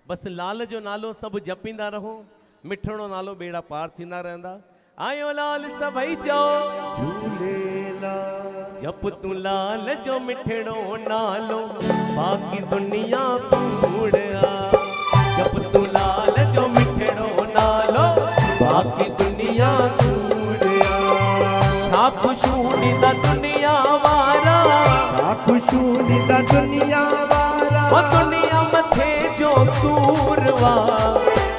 बस लाल जो नालो सब जपींदा रहो, मिठड़ो नालो बेड़ा पार थींदा रहंदा। आयो लाल सभई चओ झूलेलाल, जप तू लाल जो मिठड़ो नालो, बाकी दुनिया कूड़ आ। जप तू लाल जो मिठड़ो नालो, बाकी दुनिया कूड़ आ। छा खुशू ॾींदा दुनिया वारा, छा खुशू ॾींदा दुनिया वारा, ओ दुनिया मथे जो सूरवा।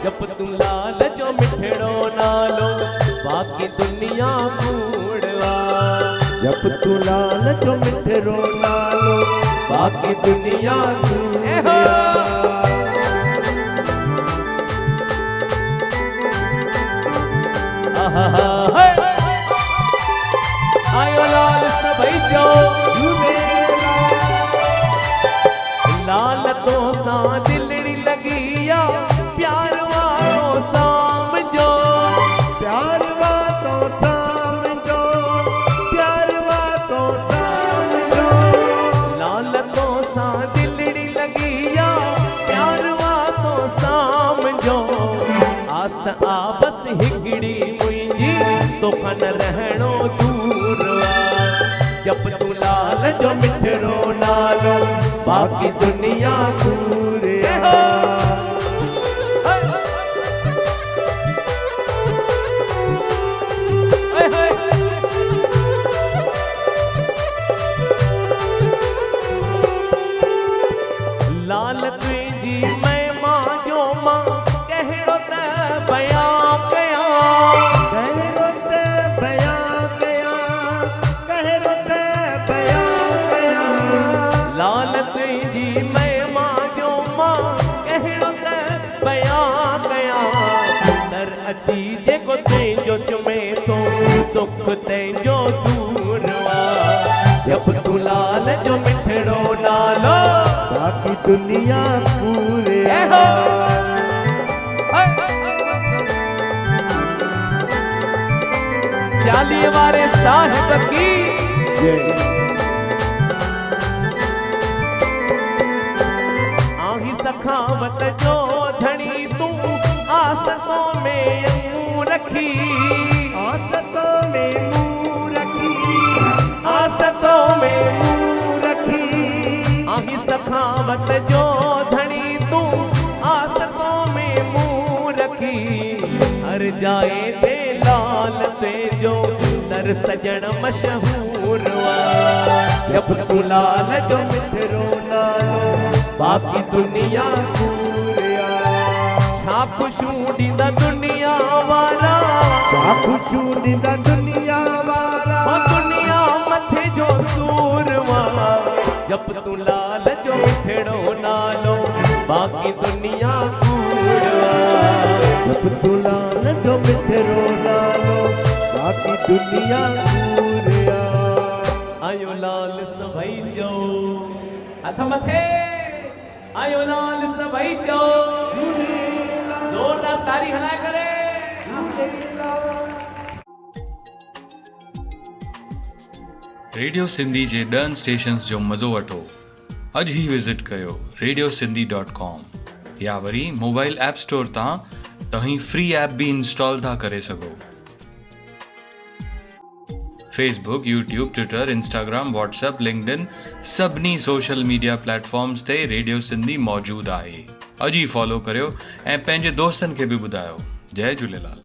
जप तू लाल जो मिठड़ो नालो, बाकी दुनिया कूड़वा। जप तू लाल जो मिठड़ो नालो, बाकी दुनिया कूड़वा। आयो लाल सभई चओ लाल तो सा दिलड़ी लगी आ, प्यार वालो साम जो, प्यार वालो साम जो, प्यार वालो साम जो। लाल तो सा दिलड़ी लगी आ, प्यार वालो साम जो। आस आ बस हिकड़ी मुंहिंजी, तोखां न रहणो दूर आ। जप तू लाल जो मिठड़ो नालो, बाकी दुनिया कूड़ आ। लाल तुझी महिमा जो मां कहिड़ो त बयां कयां, कहिड़ो त बयां कयां, कहिड़ो त बयां कयां। लाल तुझी महिमा जो मां कहिड़ो त बयां कयां। दर अची जेको तुंहिंजो चुमे थो, दुख तुंहिंजो दूर आ। जप तू लाल जो मिठड़ो नालो, बाकी दुनिया कूड़ आ। चालीह वारे साहिब की जय। आही सखावत जो धनी तू, आसतों में मुंह रखी, आसतों में मुंह रखी, आसतों में मुंह रखी। आही सखावत जो धनी तू, आसतों में मुंह रखी। हर जाए ते लाल ते जो दर सजण मशहूर वा। जप तू लाल जो मिठड़ो नालो, बाकी दुनिया कूड़ आ। छा खुशू ॾींदा दुनिया वारा, छा खुशू ॾींदा दुनिया वारा, ओ दुनिया मथे जो सूरवा। जप तू लाल जो मिठड़ो नालो, बाकी दुनिया कूड़ आ। जप तू लाल जो मिठड़ो नालो, बाकी दुनिया कूड़ आ। आयो लाल सभई चओ हथ मथे, आयो लाल सभई चओ जोरदार तारी हलाए करे। रेडियो सिंधी जे 10 स्टेशन्स जो मज़ो वठो। अॼु ई विज़िट कयो radiosindhi.com या वरी मोबाइल ऐप स्टोर तां तव्हीं फ्री ऐप भी इंस्टॉल था करे सघो। Facebook, YouTube, Twitter, Instagram, WhatsApp, LinkedIn सभिनी सोशल मीडिया प्लेटफॉर्म्स ते रेडियो सिंधी मौजूद आहे। अॼु ई फॉलो करियो ऐं पंहिंजे दोस्तनि खे बि ॿुधायो। जय झूलेलाल।